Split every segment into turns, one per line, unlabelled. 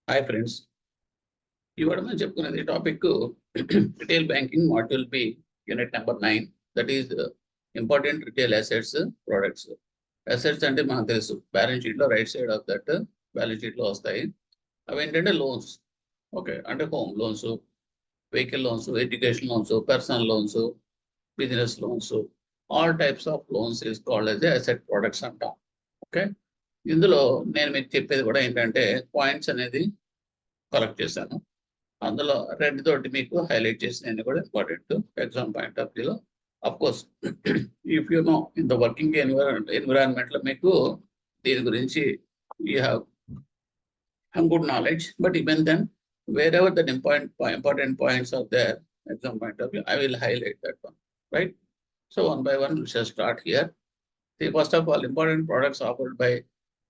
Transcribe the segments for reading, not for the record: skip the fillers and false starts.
Hi friends. ఇవాళ మనం చెప్పుకునేది topic retail banking module B unit number 9. That is important retail assets products. Assets అంటే మనకు తెలుసు, బ్యాలెన్స్ షీట్ లో right side of that balance sheet లో వస్తాయి. అవి ఏంటంటే లోన్స్. ఓకే, అంటే home loans, vehicle loans, education loans, personal loans, business loans, all types of loans is called as asset products అంటాం. ఓకే, ఇందులో నేను మీకు చెప్పేది కూడా ఏంటంటే పాయింట్స్ అనేది కలెక్ట్ చేశాను. అందులో రెడ్ తోటి మీకు హైలైట్ చేసిన కూడా ఇంపార్టెంట్ ఎగ్జామ్ పాయింట్ ఆఫ్ వ్యూలో. Of course if you know in the working environment లో మీకు దీని గురించి you have good knowledge, but even then wherever the important points of their exam point of view, I will highlight that one, right? So one by one, we shall start here. See, first of all, important products offered by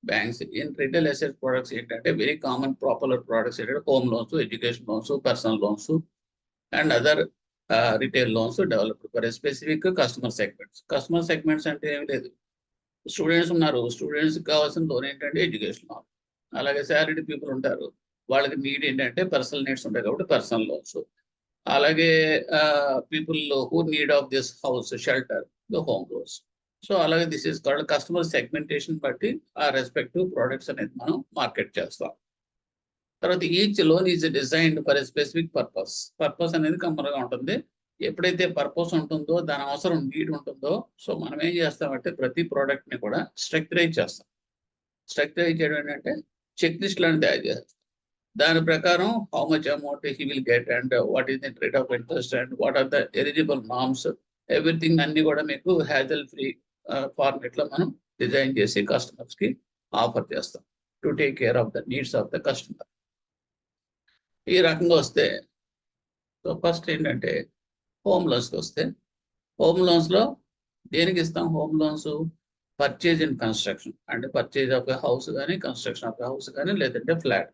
banks in retail asset products ఏంటంటే very common popular products ఏంటంటే home loans, education loans, personal loans and other retail loans developed for specific customer segments. Customer segments అంటే ఏమి లేదు, students ఉన్నారు, స్టూడెంట్స్కి కావాల్సిన loan ఏంటంటే education loan. అలాగే శాలరీడ్ పీపుల్ ఉంటారు, వాళ్ళకి నీడ్ ఏంటంటే పర్సనల్ నీడ్స్ ఉంటాయి కాబట్టి పర్సనల్ లోన్స్. అలాగే people who need of this house shelter, the home loans. So అలాగే this is called customer segmentation బట్టి ఆ రెస్పెక్టివ్ ప్రోడక్ట్స్ అనేది మనం మార్కెట్ చేస్తాం. తర్వాత each loan is designed for a specific purpose. Purpose అనేది కంపల్గా ఉంటుంది. ఎప్పుడైతే పర్పస్ ఉంటుందో, దాని అవసరం నీడ్ ఉంటుందో, సో మనం ఏం చేస్తామంటే ప్రతి ప్రోడక్ట్ని కూడా స్ట్రక్చరైజ్ చేస్తాం. స్ట్రక్చరైజ్ చేయడం ఏంటంటే చెక్ లిస్ట్లను తయారు చేస్తాం. దాని ప్రకారం how much amount he will get and what is the rate of interest and what are the eligible norms, everything అన్ని కూడా మీకు హ్యాజల్ ఫ్రీ ఫార్మేట్ లో మనం డిజైన్ చేసి కస్టమర్స్ కి ఆఫర్ చేస్తాం to take care of the needs of the customer. ఈ రకంగా వస్తే సో ఫస్ట్ ఏంటంటే హోమ్ లోన్స్కి వస్తే, హోమ్ లోన్స్ లో దేనికి ఇస్తాం? Home loans purchase and construction, అంటే పర్చేజ్ ఆఫ్ ఎ హౌస్ కానీ, కన్స్ట్రక్షన్ ఆఫ్ ఎ హౌస్ కానీ, లేదంటే flat.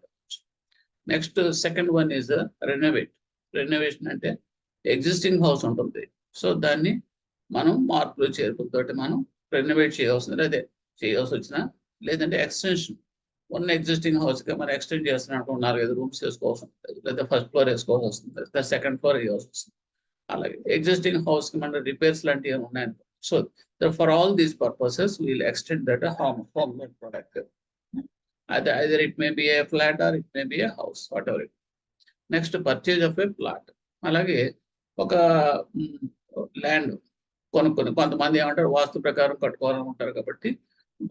Next second one is renovate. Renovation అంటే ఎగ్జిస్టింగ్ హౌస్ ఉంటుంది, సో దాన్ని మనం మార్పులు చేర్పులతోటి మనం రెనోవేట్ చేయవలసింది, అదే చేయవలసి వచ్చిన, లేదంటే ఎక్స్టెన్షన్. ఉన్న ఎగ్జిస్టింగ్ హౌస్కి మనం ఎక్స్టెండ్ చేస్తున్నట్టు 4-5 రూమ్స్ వేసుకోవాల్సి ఉంటుంది, లేదా ఫస్ట్ ఫ్లోర్ వేసుకోవాల్సి వస్తుంది, లేదా సెకండ్ ఫ్లోర్ వేయాల్సి వస్తుంది. అలాగే ఎగ్జిస్టింగ్ హౌస్కి మన రిపేర్స్ లాంటివి ఉన్నాయనుకో, so for all these purposes will extend that home loan product. either it may be a flat or it may be a house, whatever it. Next purchase of A plot. అలాగే ఒక land కొనుక్కొని, కొంతమంది ఏమంటారు వాస్తు ప్రకారం కట్టుకోవాలనుకుంటారు కాబట్టి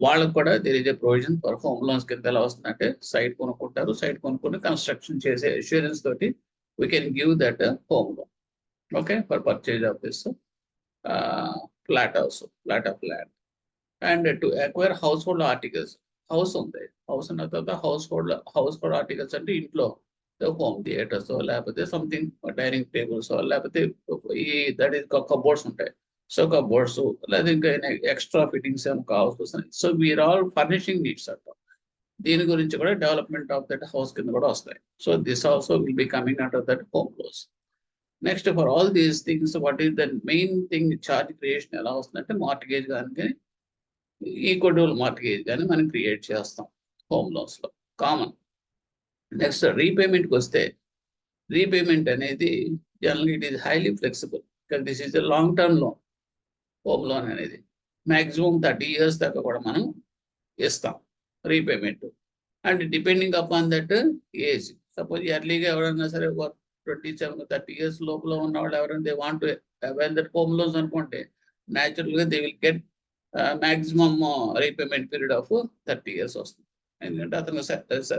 వాళ్ళకు కూడా there is a provision for home loans. కింద ఎలా వస్తుందంటే సైట్ కొనుక్కుంటారు, సైట్ కొనుక్కొని కన్స్ట్రక్షన్ చేసే అష్యూరెన్స్ తోటి we can give that home loan. Okay, for purchase of this flat house, flat of land. And to acquire household articles. House ఉంది, house ఉన్న తర్వాత హౌస్ హోల్డ్ ఆర్టికల్స్ అంటే ఇంట్లో home theatres, లేకపోతే something dining tables, లేకపోతే ఈ that is cupboards ఉంటాయి, so cupboards, లేదా ఇంకా ఎక్స్ట్రా ఫిట్టింగ్స్ ఏమో కావాల్సి వస్తున్నాయి. So we are all furnishing needs అంటాం. దీని గురించి కూడా డెవలప్మెంట్ ఆఫ్ దట్ హౌస్ కింద కూడా వస్తాయి. So this also will be coming under that home loans. Next for all these things what is the main thing, charge creation ఎలా వస్తుందంటే mortgage కానీ, ఈక్విటబుల్ మార్టిగేజ్ కానీ మనం క్రియేట్ చేస్తాం హోమ్ లోన్స్ లో, కామన్. నెక్స్ట్ రీపేమెంట్కి వస్తే, రీపేమెంట్ అనేది జనరల్గా it is highly flexible, because this is a long term loan. Home loan అనేది మ్యాక్సిమం 30 years దాకా కూడా మనం ఇస్తాం repayment. And depending upon that age, suppose ఎర్లీగా ఎవరైనా సరే 27-30 years లోపల ఉన్న వాళ్ళు ఎవరైనా they want avail that home loans అనుకుంటే, న్యాచురల్గా they will get maximum repayment period of 30 years వస్తుంది. ఎందుకంటే అతను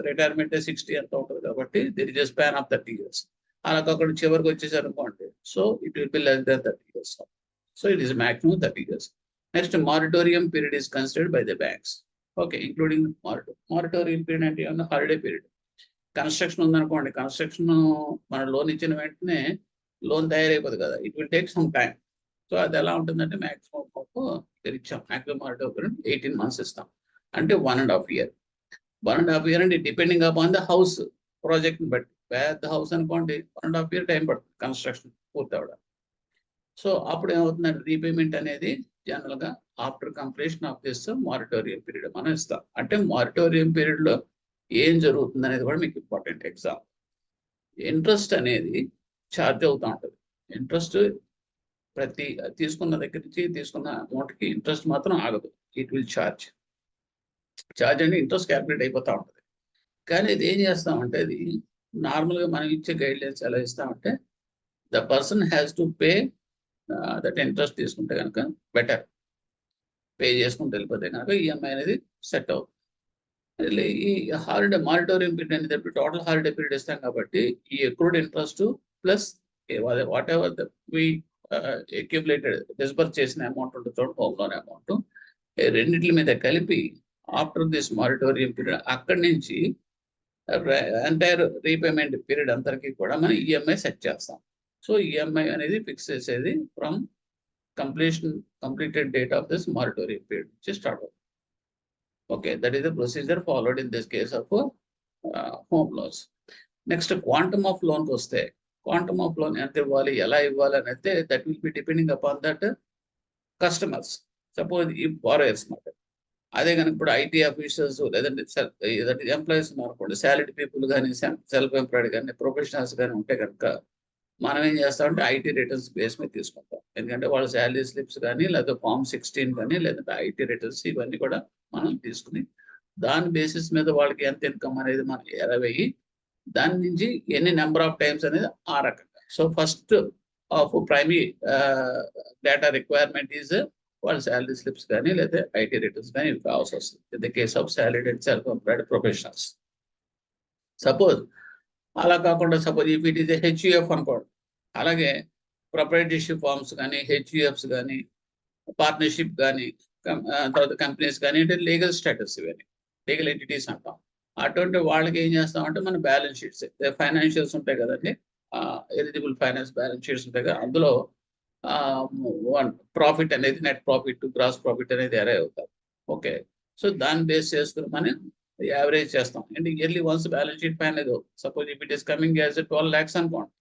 రిటైర్మెంట్ 60 ఎంత ఉంటుంది కాబట్టి there is a span of 30 years. అలాగ అక్కడ చివరికి వచ్చేసారు అనుకోండి, so it will be less than 30 years. So it is maximum 30 years. Next moratorium period is considered by the banks. Okay, including moratorium period అంటే ఏమన్నా హాలిడే పీరియడ్. కన్స్ట్రక్షన్ ఉందనుకోండి, construction మన loan ఇచ్చిన వెంటనే లోన్ తయారైపోదు కదా, it will take some time. So అది ఎలా ఉంటుందంటే మ్యాక్సిమం ఇచ్చాం, మ్యాక్సిమం మారిటోరియం పీరియడ్ 18 months ఇస్తాం, అంటే 1.5 year. 1.5 year అంటే డిపెండింగ్ అపాన్ ద హౌస్ ప్రాజెక్ట్ని బట్టి. పెద్ద హౌస్ అనుకోండి 1.5 year టైం పడుతుంది కన్స్ట్రక్షన్ పూర్తి అవ్వడం. సో అప్పుడు ఏమవుతుందంటే రీపేమెంట్ అనేది జనరల్గా after completion of this moratorium period మనం ఇస్తాం. అంటే మారిటోరియం పీరియడ్లో ఏం జరుగుతుంది అనేది కూడా మీకు ఇంపార్టెంట్. ఎగ్జామ్ ఇంట్రెస్ట్ అనేది ఛార్జ్ అవుతూ ఉంటుంది. ఇంట్రెస్ట్ ప్రతి తీసుకున్న దగ్గర నుంచి తీసుకున్న అమౌంట్కి ఇంట్రెస్ట్ మాత్రం ఆగదు. ఇట్ విల్ ఛార్జ్ అంటే ఇంట్రెస్ట్ క్యాల్కులేట్ అయిపోతూ ఉంటుంది. కానీ ఇది ఏం చేస్తామంటే అది నార్మల్గా మనం ఇచ్చే గైడ్లైన్స్ ఎలా ఇస్తామంటే the person has to pay that interest తీసుకుంటే కనుక బెటర్, పే చేసుకుంటూ వెళ్ళిపోతే కనుక ఈఎంఐ అనేది సెట్ అవుతుంది. ఈ హాలిడే మారిటోరియం పీరియడ్ అనేది టోటల్ హాలిడే పీరియడ్ ఇస్తాం కాబట్టి ఈ accrued interest plus whatever we accumulated disburse చేసిన అమౌంట్ ఉంటుంది చూడండి, హోమ్ లోన్ అమౌంట్, రెండింటి మీద కలిపి ఆఫ్టర్ దిస్ మారిటోరియం పీరియడ్ అక్కడి నుంచి ఎంటైర్ రీపేమెంట్ పీరియడ్ అందరికీ కూడా మనం ఈఎంఐ సెట్ చేస్తాం. సో ఈఎంఐ అనేది ఫిక్స్ చేసేది from completed date of this moratorium period which start అవుతుంది. Okay, that is the procedure followed in this case of home loans. Next, quantum of loan వస్తే quantum of loan ఎంత ఇవ్వాలి, ఎలా ఇవ్వాలి అని అయితే that will be depending upon that customers. Suppose ఈ borrowers మాట అదే కనుక ఇప్పుడు ఐటీ ఆఫీసర్స్ లేదంటే ఎంప్లాయీస్ అనుకోండి, సాలరీ పీపుల్ కానీ సెల్ఫ్ ఎంప్లాయిడ్ కానీ ప్రొఫెషనల్స్ కానీ ఉంటే కనుక మనం ఏం చేస్తామంటే ఐటీ రిటర్న్స్ బేస్ మీద తీసుకుంటాం. ఎందుకంటే వాళ్ళ శాలరీ స్లిప్స్ కానీ లేదా ఫామ్ 16 కానీ లేదంటే ఐటీ రిటర్న్స్ ఇవన్నీ కూడా మనం తీసుకుని దాని బేసిస్ మీద వాళ్ళకి ఎంత ఇన్కమ్ అనేది మనం 20, దాని నుంచి ఎన్ని నెంబర్ ఆఫ్ టైమ్స్ అనేది ఆ రకంగా. So first of primary data requirement is వాళ్ళ శాలరీ స్లిప్స్ కానీ లేదా ఐటీ రిటర్న్స్ కానీ ఇవి కావాల్సి వస్తుంది in the case of salaried and self employed professionals. Suppose అలా కాకుండా suppose if it is HUF అనుకోండి, అలాగే ప్రొప్రైటర్షిప్ ఫార్మ్స్ కానీ హెచ్యుఎఫ్స్ కానీ పార్ట్నర్షిప్ కానీ తర్వాత కంపెనీస్ కానీ అంటే లీగల్ స్టేటస్, ఇవన్నీ లీగల్ ఎంటిటీస్ అంటాం. అటువంటి వాళ్ళకి ఏం చేస్తామంటే మన బ్యాలెన్స్ షీట్స్ ఫైనాన్షియల్స్ ఉంటాయి కదండి, ఎలిజిబుల్ ఫైనాన్స్ బ్యాలెన్స్ షీట్స్ ఉంటాయి కదా, అందులో ప్రాఫిట్ అనేది నెట్ ప్రాఫిట్ గ్రాస్ ప్రాఫిట్ అనేది అరైవ్ అవుతారు. ఓకే, సో దాన్ని బేస్ చేసుకుని మనం యావరేజ్ చేస్తాం. And yearly once balance sheet పైన ఏదో suppose if it is coming as 12 lakhs అనుకోండి,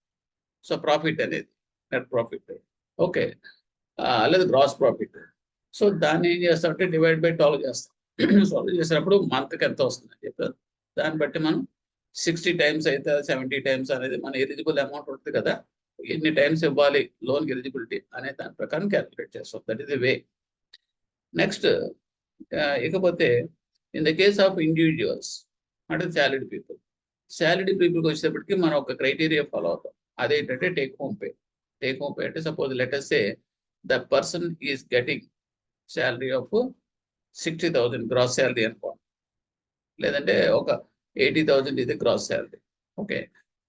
సో ప్రాఫిట్ అనేది నెట్ ప్రాఫిట్, ఓకే, లేదా గ్రాస్ ప్రాఫిట్. సో దాన్ని ఏం చేస్తామంటే డివైడ్ బై 12 చేస్తాం. 12 చేసినప్పుడు మంత్కి ఎంత వస్తుంది చెప్పారు, దాన్ని బట్టి మనం 60 times అయితే 70 times అనేది మన ఎలిజిబుల్ అమౌంట్ ఉంటుంది కదా, ఎన్ని టైమ్స్ ఇవ్వాలి లోన్కి ఎలిజిబిలిటీ అనే దాని ప్రకారం క్యాల్కులేట్ చేస్తాం. That is the way. Next ఇకపోతే in the case of individuals అంటే సాలరీడ్ పీపుల్కి వచ్చేటప్పటికి మనం ఒక క్రైటీరియా ఫాలో అవుతాం. అదేంటంటే take home pay. Take home pay అంటే suppose let us say the person is getting salary of 60,000 gross salary అనుకోండి, లేదంటే ఒక 80,000 ఇది గ్రాస్ శాలరీ. ఓకే,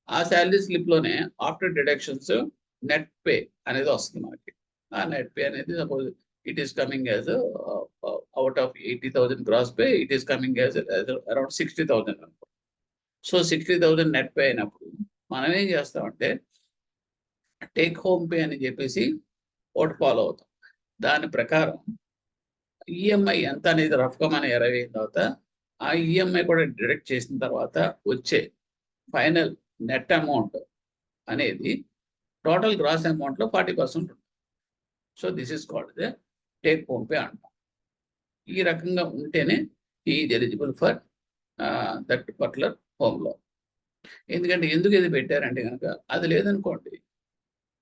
ఆ శాలరీ స్లిప్లోనే ఆఫ్టర్ డిడక్షన్స్ నెట్ పే అనేది వస్తుంది మనకి. ఆ నెట్ పే అనేది suppose it is coming as out of 80,000 gross pay it is coming as around 60,000 అనుకో. సో 60,000 నెట్ పే అయినప్పుడు మనం ఏం చేస్తామంటే టేక్ హోమ్ పే అని చెప్పేసి ఒకటి ఫాలో అవుతాం. దాని ప్రకారం ఈఎంఐ ఎంత అనేది రఫ్గా మనం 20 అయిన తర్వాత ఆ ఈఎంఐ కూడా డిడక్ట్ చేసిన తర్వాత వచ్చే ఫైనల్ నెట్ అమౌంట్ అనేది టోటల్ గ్రాస్ అమౌంట్లో 40% ఉంటుంది. So this is called the take home pay అంటాం. ఈ రకంగా ఉంటేనే is eligible for that particular home loan. ఎందుకంటే ఎందుకు ఇది పెట్టారంటే కనుక అది లేదనుకోండి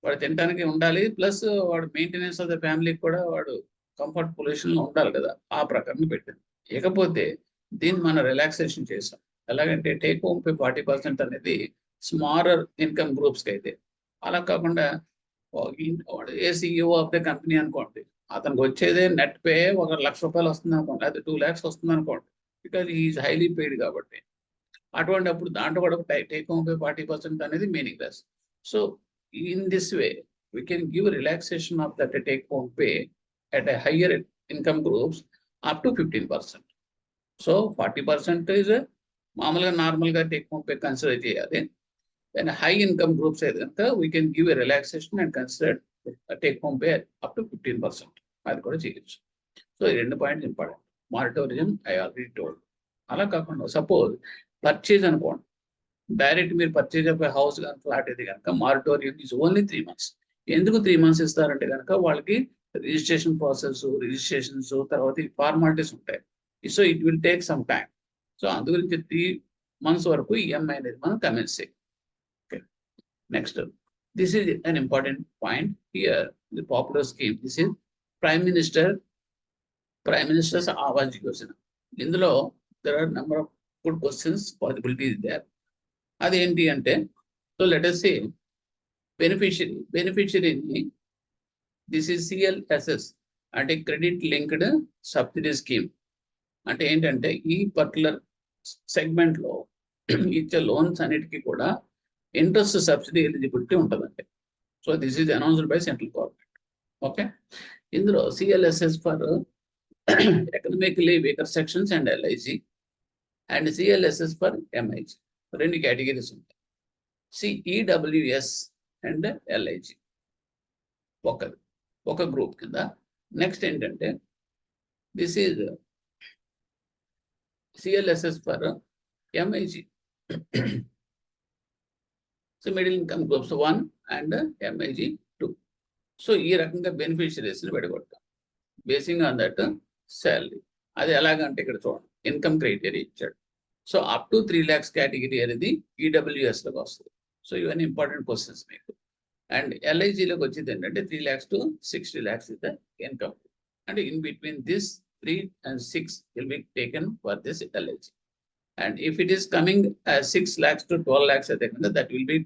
వాడు తినడానికి ఉండాలి, ప్లస్ వాడు మెయింటెనెన్స్ ఆఫ్ ద ఫ్యామిలీకి కూడా వాడు కంఫర్ట్ పొజిషన్లో ఉండాలి కదా, ఆ ప్రకారం పెట్టింది. ఇకపోతే దీన్ని మనం రిలాక్సేషన్ చేసాం. ఎలాగంటే టేక్ హోమ్ పే 40% అనేది స్మాలర్ ఇన్కమ్ గ్రూప్స్కి అయితే, అలా కాకుండా ఏ CEO ఆఫ్ ద కంపెనీ అనుకోండి, అతనికి వచ్చేదే నెట్ పే 1,00,000 రూపాయలు వస్తుంది అనుకోండి, అది 2 lakhs వస్తుంది అనుకోండి, బికాజ్ ఈజ్ హైలీ పెయిడ్ కాబట్టి. అటువంటి అప్పుడు దాంట్లో కూడా టేక్ హోమ్ పే 40% అనేది meaningless. So in this way we can give relaxation of that take home pay at a higher income groups up to 15%. So 40% is మామూలుగా నార్మల్గా టేక్ హోమ్ పే కన్సిడర్ చేయాలి. Then high income groups అయితే కనుక we can give a relaxation and consider take home pay up to 15%. అది కూడా చేయొచ్చు. So ఈ 2 points important. Moratorium I already told. అలా కాకుండా సపోజ్ పర్చేజ్ అనుకోండి, డైరెక్ట్ మీరు పర్చేజ్ ఆఫ్ హౌస్ కానీ ఫ్లాట్ అయితే కనుక మారిటోరియం ఈజ్ ఓన్లీ 3 months. ఎందుకు 3 months ఇస్తారంటే కనుక వాళ్ళకి రిజిస్ట్రేషన్స్ తర్వాత ఫార్మాలిటీస్ ఉంటాయి. So it will take some time. So అందు గురించి 3 months వరకు ఈఎంఐ అనేది మనం కమెన్స్ చేయాలి. Okay, next this is an important point here. The popular scheme, this is prime minister's Awas Yojana. ఇందులో there are number of good questions possibilities there. అదేంటి అంటే, so let us say బెనిఫిషియరీని దిస్ ఈజ్ CLSS అంటే credit linked subsidy scheme. అంటే ఏంటంటే ఈ particular segment లో ఇచ్చే లోన్స్ అన్నిటికీ కూడా ఇంట్రెస్ట్ సబ్సిడీ ఎలిజిబిలిటీ ఉంటుందండి. So this is announced by central government. Okay, ఇందులో CLSS for economically weaker sections and LIG and CLSS for MIG, 2 categories ఉంటాయి. CEWS అండ్ LIG ఒక గ్రూప్ కింద. నెక్స్ట్ ఏంటంటే this is CLSS for MIG. So middle income groups 1 and MIG 2. So ఈ రకంగా బెనిఫిషియరీస్ని విడగొట్టాం basing on that salary. అది ఎలాగంటే ఇక్కడ చూడండి, ఇన్కమ్ క్రైటీరియా ఇచ్చాడు. So up to 3 lakhs category అనేది EWSలోకి వస్తుంది. సో ఇవన్నీ ఇంపార్టెంట్ క్వశ్చన్స్ మీకు. అండ్ LIGలోకి వచ్చేది ఏంటంటే 3 lakhs to 60 lakhs is the income. And in between this 3 and 6 will be taken for this LIG. And if it is coming as 6 lakhs to 12 lakhs, that will be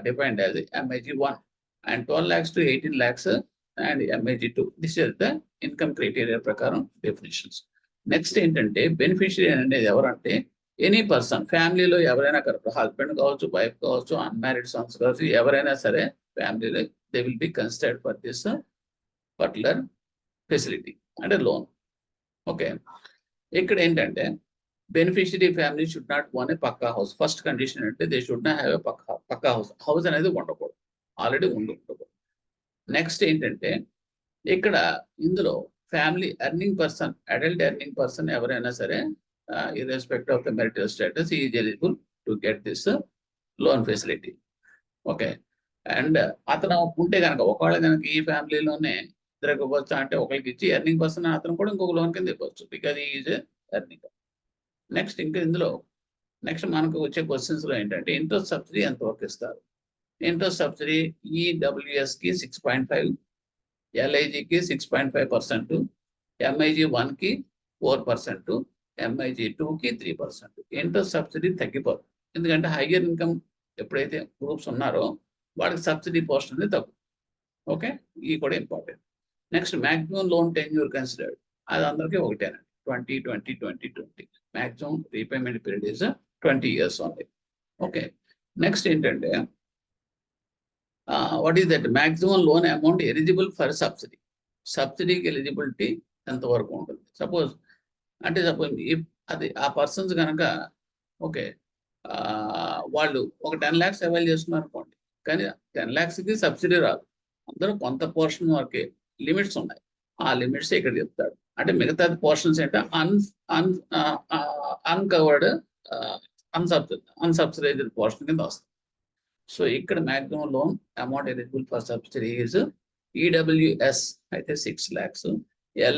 defined as MIG 1, and 12 lakhs to 18 lakhs and MIG 2. This is the income criteria prakaram definitions. Next ఏంటంటే beneficiary అనేది ఎవరంటే any person, ఫ్యామిలీలో ఎవరైనా husband కావచ్చు, wife కావచ్చు, unmarried Sons కావచ్చు, ఎవరైనా సరే ఫ్యామిలీలో they will be considered for this particular facility అంటే లోన్. ఓకే, ఇక్కడ ఏంటంటే beneficiary family should not own a pucca house. First condition అంటే they should not have a pucca house. House అనేది ఉండకూడదు, ఆల్రెడీ ఉండకూడదు. నెక్స్ట్ ఏంటంటే ఇక్కడ ఇందులో family earning person, adult earning person ఎవరైనా సరే irrespective of the marital status, he is eligible to get this loan facility. Okay, and అతను ఉంటే కనుక ఒకవేళ కనుక ఈ ఫ్యామిలీలోనే ఇద్దరికి ఇవ్వచ్చు అంటే ఒకరికి ఇచ్చి ఎర్నింగ్ పర్సన్ అతను కూడా ఇంకొక లోన్ కింద ఇవ్వచ్చు, బికాజ్ ఈజ్ ఎర్నింగ్. నెక్స్ట్ ఇంకా ఇందులో నెక్స్ట్ మనకు వచ్చే క్వశ్చన్స్ లో ఏంటంటే ఇంట్రెస్ట్ సబ్సిడీ ఎంతవరకు ఇస్తారు. ఇంట్రెస్ట్ సబ్సిడీ EWSకి 6.5, LIGకి 6.5%, MIG 1కి 4%, MIG 2కి 3%. ఇంట్రెస్ట్ సబ్సిడీ తగ్గిపోతుంది, ఎందుకంటే హయ్యర్ ఇన్కమ్ ఎప్పుడైతే గ్రూప్స్ ఉన్నారో వాడికి సబ్సిడీ పోర్షన్ అనేది తగ్గుతుంది. ఓకే, ఇది కూడా important. Next maximum loan tenure considered, అది అందరికీ ఒకటేనండి, 20. Maximum repayment period is 20 years only. Okay, next ఏంటంటే what is that maximum loan amount eligible for subsidy. సబ్సిడీకి ఎలిజిబిలిటీ ఎంతవరకు ఉంటుంది. సపోజ్ అది ఆ పర్సన్స్ కనుక ఓకే వాళ్ళు ఒక 10 lakhs అవైల్ చేస్తున్నారు అనుకోండి, కానీ 10 lakhsకి సబ్సిడీ రాదు, అందరూ కొంత పోర్షన్ వరకే లిమిట్స్ ఉన్నాయి. ఆ లిమిట్స్ ఇక్కడ చెప్తాడు. అంటే మిగతా పోర్షన్స్ ఏంటంటే అన్కవర్డ్ అన్సబ్సిడైజ్డ్ పోర్షన్ కింద వస్తుంది. సో ఇక్కడ maximum loan amount eligible for subsidy is EWS అయితే 6 lakhs,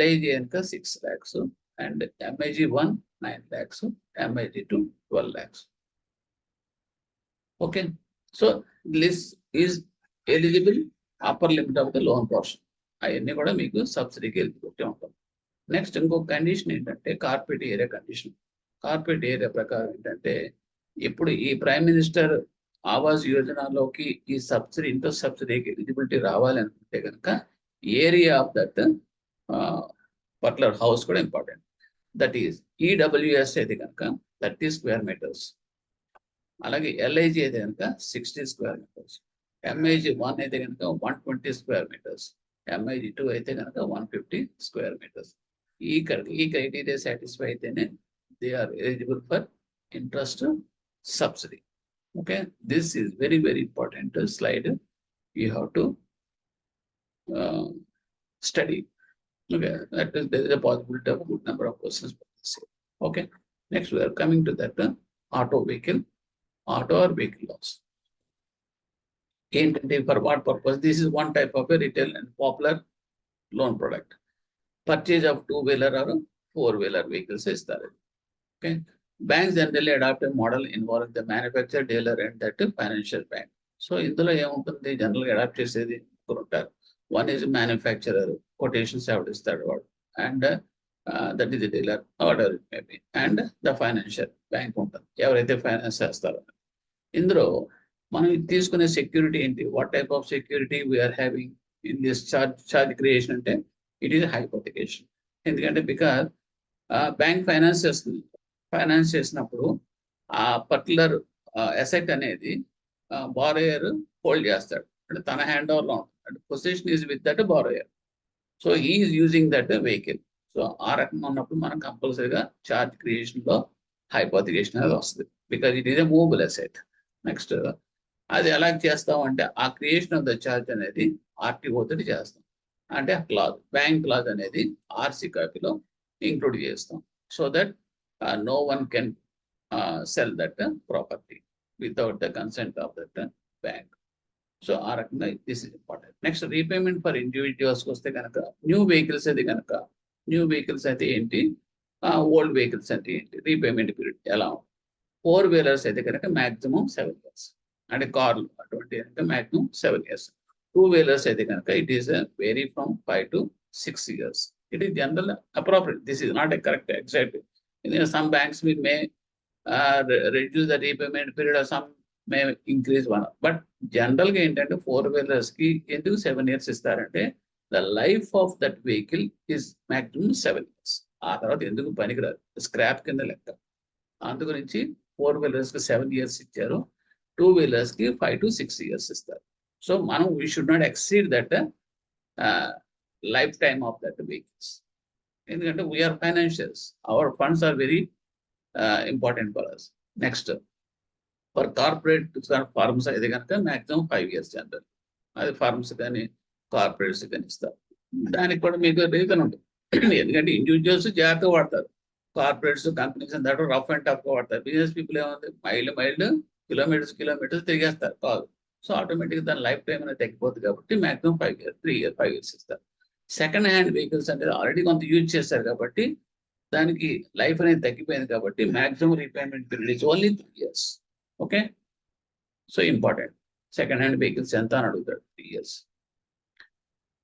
LIG కనుక 6 lakhs, and MIG 1 9 lakhs, MIG 2 12 lakhs. Okay, so this is eligible upper limit of the loan portion. అవన్నీ కూడా మీకు సబ్సిడీకి eligibility ఉంటుంది. Next ఇంకో కండిషన్ ఏంటంటే corporate area condition. Corporate area ప్రకారం ఏంటంటే ఇప్పుడు ఈ ప్రైమ్ మినిస్టర్ ఆవాస్ యోజనలోకి ఈ సబ్సిడీ ఇంట్రెస్ట్ సబ్సిడీకి ఎలిజిబిలిటీ రావాలి అనుకుంటే కనుక area of that particular house కూడా ఇంపార్టెంట్. దట్ ఈస్ EWS అయితే కనుక 30 square meters, అలాగే LIG అయితే కనుక 60 square meters, MIG 1 అయితే కనుక 120 square meters, MIG 2 అయితే కనుక 150 square meters. ఈ క్రైటీరియా సాటిస్ఫై అయితేనే they are eligible for interest subsidy. Okay, this is very very important slide, you have to study. Okay, there is a possibility of a good number of questions. Okay, next we are coming to that auto or vehicle loss. For what purpose? This is one type of a retail and popular loan product. Purchase of 2-wheeler or 4-wheeler vehicles is there. Okay, Banks generally adopt a model involving the manufacturer, dealer, and that financial bank. So ఇందులో ఏముంటుంది, జనరల్గా adapt చేసేది ఒకరు ఉంటారు. One is manufacturer, quotations ఎవరిస్తాడు వాడు, and that is the dealer order it maybe, and the financial bank ఉంటుంది, ఎవరైతే ఫైనాన్స్ చేస్తారో. ఇందులో మనం తీసుకునే సెక్యూరిటీ ఏంటి, what type of security we are having in this charge creation అంటే ఇట్ ఈస్ హైపోథికేషన్. ఎందుకంటే బికాజ్ బ్యాంక్ ఫైనాన్స్ చేస్తుంది, ఫైనాన్స్ చేసినప్పుడు ఆ పర్టికులర్ అసెట్ అనేది బారోయర్ హోల్డ్ చేస్తాడు, అంటే తన హ్యాండ్ ఓవర్లో ఉంటుంది, అంటే position is with that borrower. So he is using that vehicle. So ఆ రకంగా ఉన్నప్పుడు మనం కంపల్సరీగా చార్జ్ క్రియేషన్లో హైపోథికేషన్ అనేది వస్తుంది, because it is a movable asset. Next అది ఎలా చేస్తాం అంటే ఆ క్రియేషన్ ఆఫ్ ద చార్జ్ అనేది ఆర్టీఓ తోటి చేస్తాం, అంటే క్లాజ్, బ్యాంక్ క్లాజ్ అనేది ఆర్సీ కాపీలో ఇంక్లూడ్ చేస్తాం. So that no one can sell that property without the consent of that bank. So ఆ రకంగా this is important. Next repayment for individuals వస్తే కనుక న్యూ వెహికల్స్ అయితే కనుక, న్యూ వెహికల్స్ అయితే ఏంటి, ఓల్డ్ వెహికల్స్ అంటే ఏంటి, రీపేమెంట్ పీరియడ్ ఎలా ఉంటుంది. 4 వీలర్స్ అయితే కనుక మ్యాక్సిమం 7 years, అంటే కార్లు అటువంటి కనుక మ్యాక్సిమం 7 years. 2 వీలర్స్ అయితే కనుక it is vary from 5 to 6 years. It is general appropriate. This is not a correct exact. Some banks may reduce the repayment period, or some may increase one. But generally, 4 wheelers ki enduku 7 years istarante, the life of that vehicle is maximum 7 years. ఆ తర్వాత ఎందుకు పనికిరాదు, scrap కింద లెక్క. అందు గురించి 4 wheelers కి 7 years ఇచ్చారు, 2 wheelers కి 5 to 6 years ఇస్తారు. సో మనం we should not exceed that life time of that vehicles. ఎందుకంటే we are financials, our funds are very important for us. Next for corporate firms అయితే కనుక మ్యాక్సిమం 5 years జనరల్, అది firms కానీ corporates కానీ ఇస్తారు. దానికి కూడా మీకు రీజన్ ఉంటుంది, ఎందుకంటే ఇండివిజువల్స్ జాగ్రత్తగా వాడతారు, కార్పొరేట్స్ కంపెనీస్ దాంట్లో రఫ్ అండ్ టఫ్గా వాడతారు. బిజినెస్ పీపుల్ ఏముంది, మైళ్ళు కిలోమీటర్స్ తిరిగేస్తారు కాదు. సో ఆటోమేటిక్గా దాని లైఫ్ టైం అనేది తగ్గిపోతుంది కాబట్టి మ్యాక్సిమం 5 years ఇస్తారు. సెకండ్ హ్యాండ్ వెహికల్స్ అనేది ఆల్రెడీ కొంత యూజ్ చేస్తారు కాబట్టి దానికి లైఫ్ అనేది తగ్గిపోయింది కాబట్టి maximum repayment period is only 3 years. Okay, so important. Second hand vehicles ఎంత అని అడుగుతాడు, 3 years.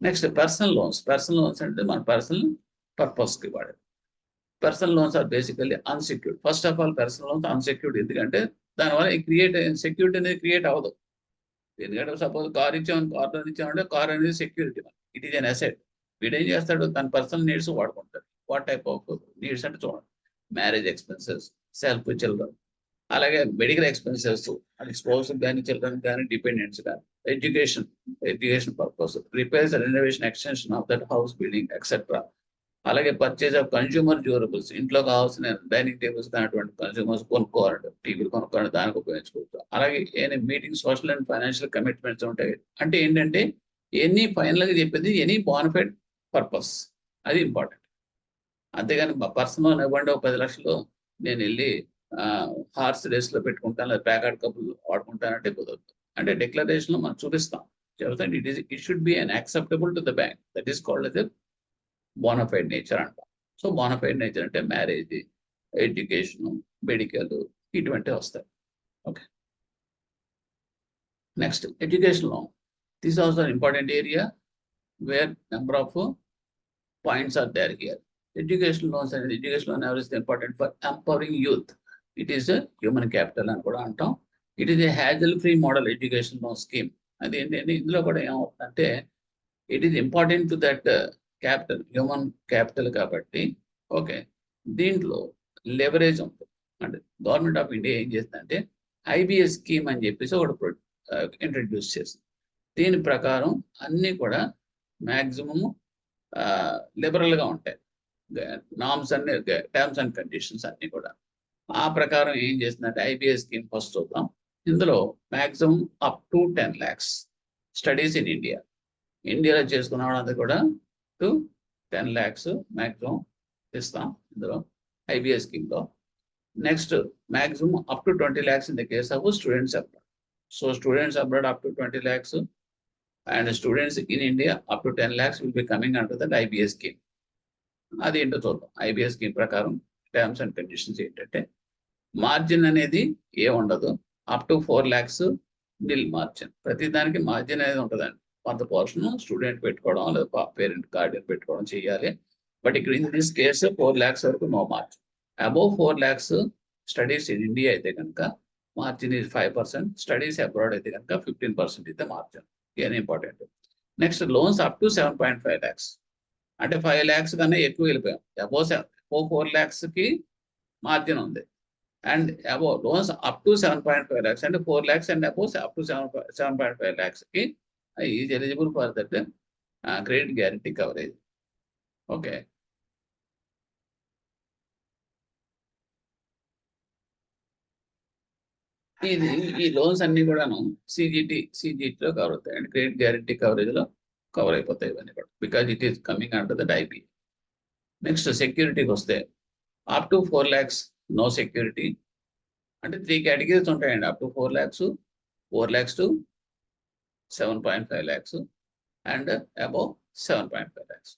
Next personal loans. Personal loans అంటే మన పర్సనల్ పర్పస్కి వాడేది. Personal loans are basically unsecured. First of all personal loans unsecured, ఎందుకంటే దానివల్ల సెక్యూరిటీ అనేది క్రియేట్ అవ్వదు. ఎందుకంటే సపోజ్ కార్ ఇచ్చామని, కార్ లోన్ ఇచ్చామంటే కార్ అనేది security, it is an asset. వీడేం చేస్తాడు, తన పర్సనల్ నీడ్స్ వాడుకుంటాడు. వాట్ టైప్ ఆఫ్ నీడ్స్ అంటే చూడండి, మ్యారేజ్ ఎక్స్పెన్సెస్, సెల్ఫ్ చిల్డ్రన్, అలాగే మెడికల్ ఎక్స్పెన్సెస్, అది స్పౌస్ కానీ చిల్డ్రన్ కానీ డిపెండెంట్స్ కానీ, education purpose, repairs, renovation, extension of that house building etcetera. అలాగే పర్చేజ్ ఆఫ్ కన్స్యూమర్ డ్యూరబుల్స్, ఇంట్లో కావాల్సిన డైనింగ్ టేబుల్స్ కానిటువంటి కన్స్యూమర్స్ కొనుక్కోవాలంటే, టీవీలు కొనుక్కోవాలంటే దానికి ఉపయోగించుకోవచ్చు. అలాగే ఏమైనా meeting, social and financial commitments ఉంటాయి. అంటే ఏంటంటే ఎనీ ఫైనల్గా చెప్పేది ఎనీ బోనఫైడ్ పర్పస్, అది ఇంపార్టెంట్. అంతేగాని పర్సనల్ ఇవ్వండి 10 లక్షలు నేను వెళ్ళి హార్స్ రేస్లో పెట్టుకుంటాను, లేదా ప్యాకార్డ్ కప్పులు వాడుకుంటానంటే కుదరదు. అంటే డిక్లరేషన్లో మనం చూపిస్తాం, చెబుతాం it should be unacceptable to the bank, that is called as bona fide nature అంటాం. సో బోనఫైడ్ నేచర్ అంటే మ్యారేజ్, ఎడ్యుకేషన్, మెడికల్ ఇటువంటివి వస్తాయి. Okay, next education loan. This also an important area where number of points are there here. Education loans and education loan is important for empowering youth. It is a human capital అని కూడా అంటాం. It is a hassle-free model education loan scheme. అది ఏంటంటే ఇందులో కూడా ఏమవుతుందంటే it is important to that capital, human capital కాబట్టి. Okay, దీంట్లో లెవరేజ్ ఉంటుంది. అంటే గవర్నమెంట్ ఆఫ్ ఇండియా ఏం చేస్తుందంటే ఐబిఎస్ స్కీమ్ అని చెప్పేసి ఒకటి ఇంట్రడ్యూస్ చేస్తుంది. దీని ప్రకారం అన్నీ కూడా మ్యాక్సిమము లిబరల్గా ఉంటాయి, నామ్స్ అన్ని, టర్మ్స్ అండ్ కండిషన్స్ అన్నీ కూడా. ఆ ప్రకారం ఏం చేస్తుందంటే ఐబిఎస్ స్కీమ్ ఫస్ట్ చూద్దాం. ఇందులో maximum up to 10 lakhs studies in India, ఇండియాలో చేసుకున్న వాళ్ళంతా కూడా టు 10 lakhs మ్యాక్సిమం ఇస్తాం ఇందులో ఐబిఎస్ స్కీమ్లో. Next maximum up to 20 lakhs in the case of students abroad. So students abroad up to 20 lakhs and students in India up to 10 lakhs will be coming under that IBS scheme. అది ఏంటో చూద్దాం. IBS scheme ప్రకారం terms and conditions ఏంటంటే margin అనేది ఉండదు. Up to 4 lakhs nil margin. ప్రతి దానికి margin అనేది ఉంటుందండి. కొంత పోర్షన్ స్టూడెంట్ పెట్టుకోవడం లేదా పేరెంట్ గార్డియన్ పెట్టుకోవడం చేయాలి. బట్ ఇక్కడ ఇన్ దిస్ కేసు 4 lakhs వరకు no margin. Above 4 lakhs studies in India అయితే కనుక మార్జిన్ ఈజ్ 5%. స్టడీస్ అబ్రాడ్ అయితే కనుక 15% ఇస్తే margin. Very important. Next loans up to 7.5 lakhs. అంటే 5 lakhs కన్నా ఎక్కువ వెళ్ళిపోయాం. అబౌవ్ 4 lakhs కి మార్జిన్ ఉంది. And above loans up to 7.5 lakhs అంటే 4 lakhs and above up to 7.5 lakhs కి is eligible for that credit guarantee coverage. Okay. ఈ loans అన్ని కూడాను సిజిటిలో కవర్ అవుతాయి అండ్ క్రెడిట్ గ్యారంటీ కవరేజ్ లో కవర్ అయిపోతాయి ఇవన్నీ కూడా, because it is coming under that IP. Next సెక్యూరిటీకి వస్తే up to 4 lakhs no security. అంటే 3 categories ఉంటాయండి. Up to 4 lakhs, 4 lakhs to 7.5 lakhs and above 7.5 lakhs.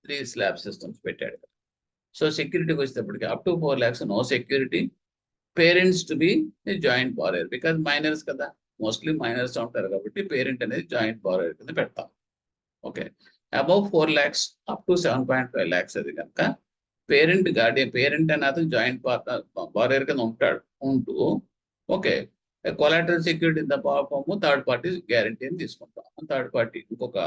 3 slab systems పెట్టాడు. సో సెక్యూరిటీకి వచ్చేటప్పటికి up to 4 lakhs no security. Parents to be joint borrower, because minors కదా, mostly minors ఉంటారు కాబట్టి parent అనేది joint borrower కింద పెడతాం. Okay. Above 4 lakhs up to 7.5 lakhs అది కనుక పేరెంట్ గార్డియన్, పేరెంట్ అనేది జాయింట్ బారోయర్ కింద ఉంటూ okay collateral security in the form third party guarantee అని తీసుకుంటాం. థర్డ్ పార్టీ ఇంకొక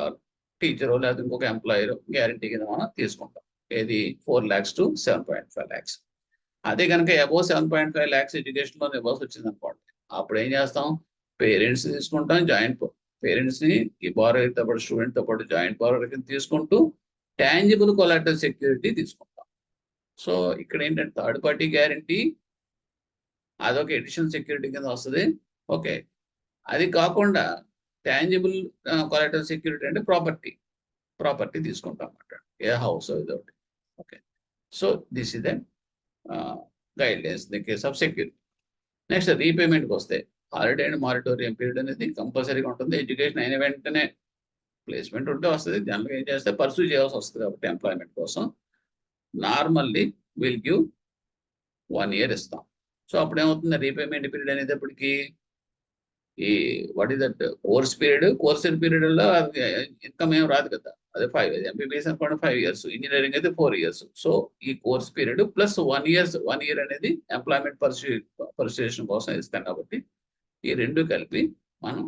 టీచరో లేదా ఇంకొక ఎంప్లాయర్ గ్యారంటీ కింద మనం తీసుకుంటాం. ఏది 4 lakhs to 7.5 lakhs. అదే కనుక అబౌవ్ 7.5 lakhs ఎడ్యుకేషన్ లోన్ ఇవ్వాల్సి వచ్చింది అనుకోండి, అప్పుడు ఏం చేస్తాం, పేరెంట్స్ తీసుకుంటాం, జాయింట్ పేరెంట్స్ ని ఈ బారోయర్ తో పాటు స్టూడెంట్ తో పాటు జాయింట్ బారోయర్ కింద తీసుకుంటూ టాంజిబుల్ కొలాటరల్ సెక్యూరిటీ తీసుకుంటాం. సో ఇక్కడ ఏంటంటే థర్డ్ పార్టీ గ్యారంటీ అదొక ఎడిషనల్ సెక్యూరిటీ కింద వస్తుంది. ఓకే. అది కాకుండా టాంజిబుల్ కొలాటరల్ సెక్యూరిటీ అంటే ప్రాపర్టీ తీసుకుంటాం అన్నమాట, ఏ హౌస్ ఇదొకటి. Okay. So this is the guidelines in the case of security. Next రీపేమెంట్కి వస్తే హాలిడే అండ్ మారిటోరియం పీరియడ్ అనేది కంపల్సరీగా ఉంటుంది. ఎడ్యుకేషన్ అయిన వెంటనే ప్లేస్మెంట్ ఉంటే వస్తుంది. జనరల్గా ఏం చేస్తే పర్సూ చేయాల్సి వస్తుంది కాబట్టి ఎంప్లాయ్మెంట్ కోసం నార్మల్లీ విల్ గివ్ 1 year ఇస్తాం. సో అప్పుడు ఏమవుతుంది, రీపేమెంట్ పీరియడ్ అనేటప్పటికి ఈ what is that course period లో ఇన్కమ్ ఏం రాదు కదా, అదే 5 years. ఎంబీబీఎస్ అనుకోండి 5 years, ఇంజనీరింగ్ అయితే 4 years. సో ఈ కోర్స్ పీరియడ్ ప్లస్ 1 year అనేది ఎంప్లాయ్మెంట్ పర్సుయేషన్ కోసం ఇస్తాం కాబట్టి ఈ రెండు కలిపి మనం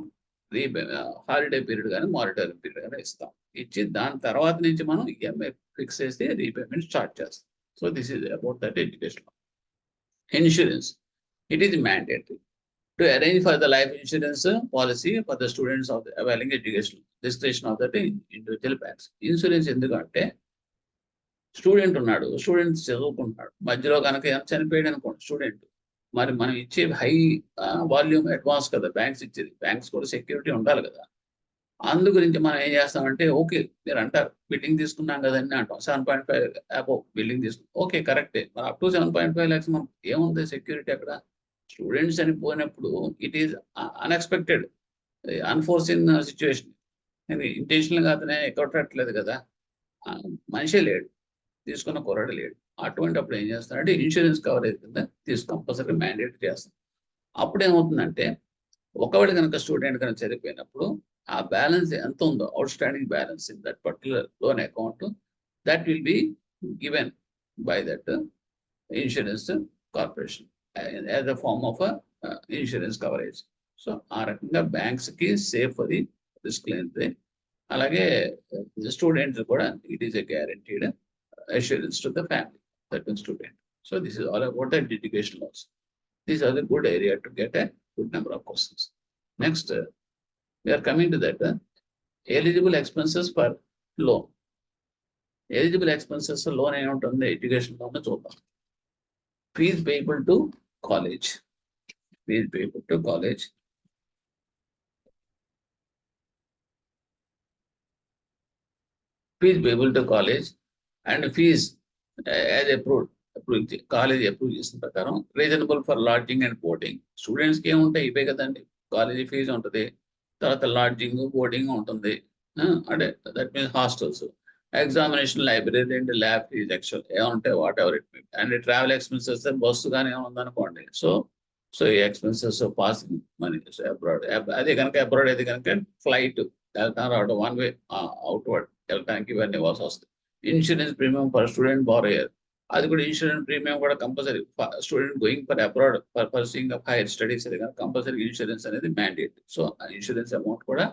హాలిడే పీరియడ్ కానీ మానిటరింగ్ పీరియడ్ కానీ ఇస్తాం. ఇచ్చి దాని తర్వాత నుంచి మనం ఈఎంఐ ఫిక్స్ చేసి రీపేమెంట్ స్టార్ట్ చేస్తాం. So this is about that education. Insurance, it is mandatory to arrange for the life insurance policy for the students of the availing education discretion of the individual banks. Insurance ఎందుకంటే student ఉన్నాడు, student చదువుకుంటున్నాడు, మధ్యలో కనుక ఎంత చనిపోయాడు అనుకోండి student, మరి మనం ఇచ్చే హై వాల్యూమ్ అడ్వాన్స్ కదా బ్యాంక్స్ ఇచ్చేది, బ్యాంక్స్ కూడా సెక్యూరిటీ ఉండాలి కదా. అందు గురించి మనం ఏం చేస్తామంటే, ఓకే మీరు అంటారు బిల్డింగ్ తీసుకున్నాం కదండి అంటాం, 7.5 అబౌవ్ బిల్డింగ్ తీసుకున్నాం, ఓకే కరెక్టే. మరి అప్ టు 7.5 lakhs మనం ఏముంది సెక్యూరిటీ అక్కడ, స్టూడెంట్స్ చనిపోయినప్పుడు it is unexpected unforeseen situation. ఇంటెన్షనల్గా అతనే కొట్టట్లేదు కదా, మనిషే లేడు, తీసుకున్న కుర్రాడు లేడు. అటువంటి అప్పుడు ఏం చేస్తారంటే ఇన్సూరెన్స్ కవరేజ్ కింద కంపల్సరీ మ్యాండేట్ చేస్తాం. అప్పుడు ఏమవుతుందంటే ఒకవేళ కనుక స్టూడెంట్ కనుక చనిపోయినప్పుడు ఆ బ్యాలెన్స్ ఎంత ఉందో, out standing balance in that particular loan account, that will be given by that insurance corporation as a form of a insurance coverage. So ఆ రకంగా బ్యాంక్స్ కి సేఫ్ అది రిస్క్ లేనిదే, అలాగే స్టూడెంట్స్ కూడా it is a guaranteed assurance to the family that means student. So this is all about that education loans. These are the good area to get a good number of questions. Next we are coming to that eligible expenses for loan. Eligible expenses loan ఏముంటుంది education loan చూద్దాం. Fees payable to college. Fees payable to college. Fees payable to college and fees as approved. College approve చేసిన ప్రకారం reasonable for lodging and boarding. స్టూడెంట్స్కి ఏముంటాయి ఇవే కదండి, college fee ఉంటుంది, తర్వాత లాడ్జింగ్ బోర్డింగ్ ఉంటుంది, అంటే that means hostels. Examination library and lab fee actual ఏమంటే whatever it and travel expenses bus కానీ ఏముందనుకోండి. సో ఈ ఎక్స్పెన్సెస్ పాసింగ్ మనీ అబ్రాడ్, అదే కనుక అబ్రాడ్ అయితే కనుక ఫ్లైట్ వెళ్తాను రావడం, వన్ వే అవుట్వర్డ్ వెళ్ళటానికి ఇవన్నీ ఇవ్వాల్సి వస్తుంది. Insurance premium for student borrower, అది కూడా ఇన్సూరెన్స్ ప్రీమియం కూడా compulsory student going for abroad for pursuing of higher studies అది కనుక కంపల్సరీ ఇన్సూరెన్స్ అనేది మ్యాండేట్. సో ఆ ఇన్సూరెన్స్ అమౌంట్ కూడా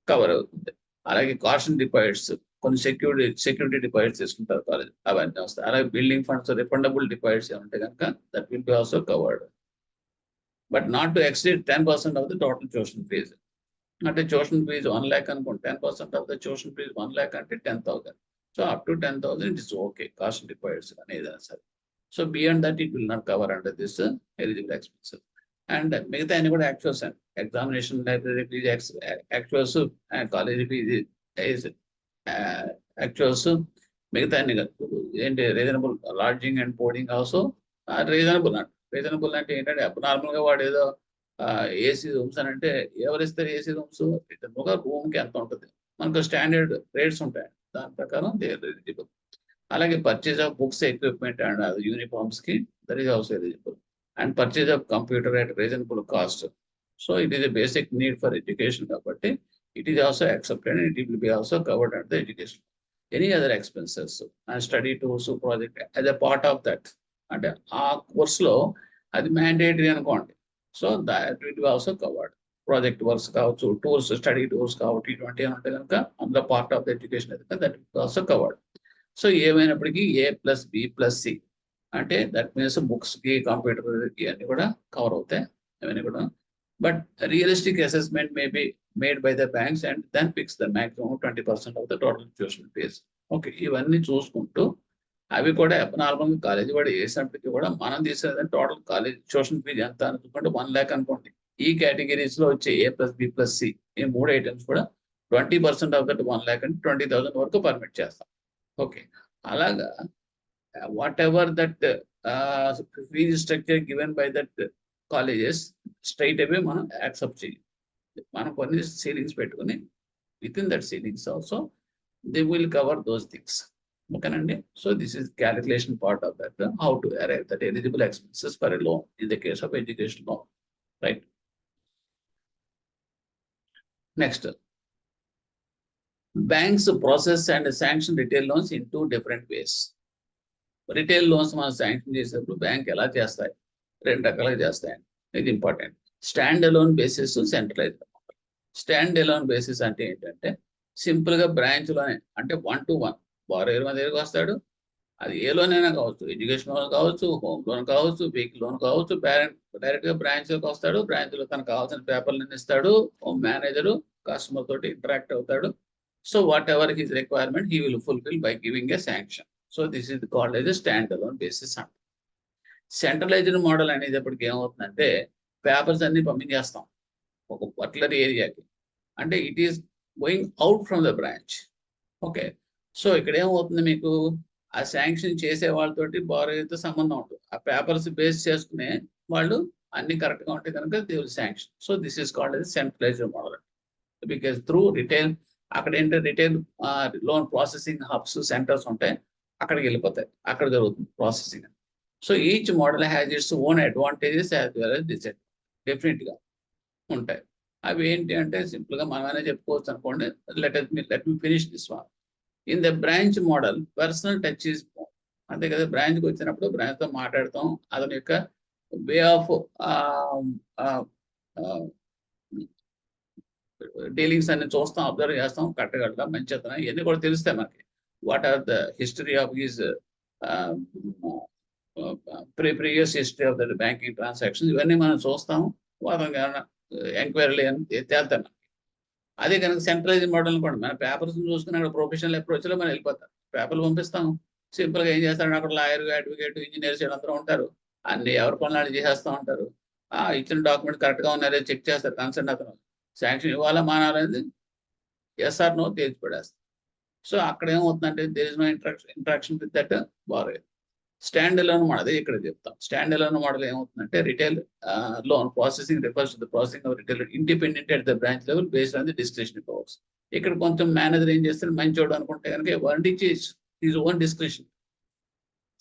కవర్ అవుతుంది. అలాగే కాషన్ డిపాజిట్స్, కొన్ని సెక్యూరిటీ డిపాజిట్స్ తీసుకుంటారు కాలేజ్, అవన్నీ వస్తాయి. అలాగే బిల్డింగ్ ఫండ్స్ రిఫండబుల్ డిపాజిట్స్ ఏమంటే కనుక that will be also covered, but not to exceed 10% of the total tuition fee. అంటే ట్యూషన్ ఫీజు 1 lakh అనుకోండి, 10% of the tuition fee 1 lakh అంటే 10,000. So up to 10,000 it is okay, cost deposits అనేది సరే. So beyond that it will not cover under this eligible expenses. And మిగతా అన్ని కూడా actuals అండి. Examination library fee actuals, college fee actuals, మిగతా అన్ని ఏంటి reasonable lodging and boarding also reasonable అండి. రీజనబుల్ అంటే ఏంటంటే నార్మల్ గా వాడు ఏదో ఏసీ రూమ్స్ అని అంటే ఎవరు ఇస్తారు ఏసీ రూమ్స్, రీజనబుల్ గా రూమ్ కి ఎంత ఉంటుంది, మనకు స్టాండర్డ్ రేట్స్ ఉంటాయి, దాని ప్రకారం దే ఆర్ ఎలిజిబుల్. అలాగే purchase of books, equipment and uniforms కి that is also eligible. And purchase of computer at reasonable cost. So it is a basic need for education కాబట్టి it is also accepted and it will be also covered under the education. Any other expenses and study tools project as a part of that, and ఆ course లో అది mandatory అనుకోండి. So that will be also covered. Project works కావచ్చు, tours, study tours కావచ్చు, ఇటువంటి అంటే కనుక అందులో పార్ట్ ఆఫ్ ద ఎడ్యుకేషన్ అయితే that will also covered. So ఏమైనప్పటికీ A+B+C అంటే దట్ మీన్స్ బుక్స్ కి కంప్యూటర్ అన్ని కూడా కవర్ అవుతాయి అవన్నీ కూడా. But realistic assessment may be made by the banks and then fix the maximum 20% of the total tuition fees. Okay, ఇవన్నీ చూసుకుంటూ అవి కూడా నార్మల్ కాలేజీ వాడు వేసినప్పటికీ కూడా మనం తీసేది టోటల్ కాలేజ్ ట్యూషన్ ఫీజు ఎంత అనుకుంటే 1 lakh అనుకోండి. ఈ కేటగిరీస్ లో వచ్చే A+B+C ఈ 3 ఐటమ్స్ కూడా 20% ఆఫ్ దట్ 1 lakh అంటే 20,000 వరకు పర్మిట్ చేస్తాం. ఓకే, అలాగా whatever that fee structure given by that colleges straight away మనం యాక్సెప్ట్ చేయాలి. మనం కొన్ని సీలింగ్స్ పెట్టుకుని with in that ceilings also they will cover those things. ఓకేనండి. So this is calculation part of that, how to arrive that eligible expenses for a loan in the case of education loan, right. Next, banks process and sanction retail loans in 2 different ways. Retail loans మనం sanction చేసేటప్పుడు bank ఎలా చేస్తాయి, 2 రకాలుగా చేస్తాయండి. ఇది important. Stand alone basis, centralized. Stand alone basis అంటే ఏంటంటే simple గా బ్రాంచ్ లోనే అంటే 1-to-1 బారోయర్ మన దగ్గరికి వస్తాడు. అది ఏ లోన్ అయినా కావచ్చు, ఎడ్యుకేషన్ లోన్ కావచ్చు, హోమ్ లోన్ కావచ్చు, వెహికల్ లోన్ కావచ్చు. పేరెంట్ డైరెక్ట్ గా బ్రాంచ్ లోకి వస్తాడు. బ్రాంచ్ లో తనకు కావాల్సిన పేపర్లను ఇస్తాడు. హోమ్ మేనేజరు కస్టమర్ తోటి ఇంటరాక్ట్ అవుతాడు. So what ever his requirement he will fulfil by giving a sanction. So this is called as stand alone basis అంట. సెంట్రలైజ్డ్ మోడల్ అనేటప్పటికి ఏమవుతుందంటే పేపర్స్ అన్ని పంపించేస్తాం ఒక పర్టికులర్ ఏరియాకి, అంటే it is going out from the branch. Okay, so ఇక్కడ ఏమవుతుంది, మీకు ఆ శాంక్షన్ చేసే వాళ్ళతోటి బారోయర్తో సంబంధం ఉంటుంది. ఆ పేపర్స్ బేస్ చేసుకునే వాళ్ళు అన్ని కరెక్ట్గా ఉంటే కనుక they will sanction. So this is called as centralized model. Because through retail అక్కడ ఏంటంటే retail loan processing hubs, centers ఉంటాయి, అక్కడికి వెళ్ళిపోతాయి, అక్కడ జరుగుతుంది processing. So each model has its own advantages as well as disadvantages definite గా ఉంటాయి. అవి ఏంటి అంటే సింపుల్ గా మనమైనా చెప్పుకోవచ్చు అనుకోండి. Let me finish this one. In the branch model personal touch is more. అంతే కదా, బ్రాంచ్కి వచ్చినప్పుడు బ్రాంచ్ తో మాట్లాడతాం, అతని యొక్క వే ఆఫ్ డీలింగ్స్ అన్ని చూస్తాం, అబ్జర్వ్ చేస్తాం, కట్టగడతాం, మంచితనం ఇవన్నీ కూడా తెలుస్తాయి మనకి. What are the history of his previous history of the banking transactions ఇవన్నీ మనం చూస్తాము. ఎంక్వైరీలు తేల్తాం మనకి. అదే కనుక సెంట్రలైజ్ మోడల్ కూడా మన పేపర్స్ చూసుకుని అక్కడ ప్రొఫెషనల్ అప్రోచ్ లో మనం వెళ్ళిపోతాం. పేపర్లు పంపిస్తాం, సింపుల్ గా ఏం చేస్తాడు, అక్కడ లాయర్, అడ్వకేట్, ఇంజనీర్స్ వీళ్ళందరూ ఉంటారు. అన్ని ఎవరి పనులు చేసేస్తూ ఉంటారు. ఇచ్చిన డాక్యుమెంట్ కరెక్ట్ గా ఉన్నారో చెక్ చేస్తారు. కన్సర్న్ అతను శాంక్షన్ ఇవ్వాలా మానాలనేది ఎస్ఆర్ నో తేల్చి పడేస్తారు. సో అక్కడ ఏమవుతుందంటే there is no interaction with that borrower. Stand alone model ఇక్కడ చెప్తాం. స్టాండ్ అలోన్ మోడల్ ఏమవుతుందంటే retail loan processing refers to the processing of retail independent at the branch level based on the discretionary powers. ఇక్కడ కొంచెం manager ఏం చేస్తాడు, మంచోడు అనుకుంటే కనుక one is own description.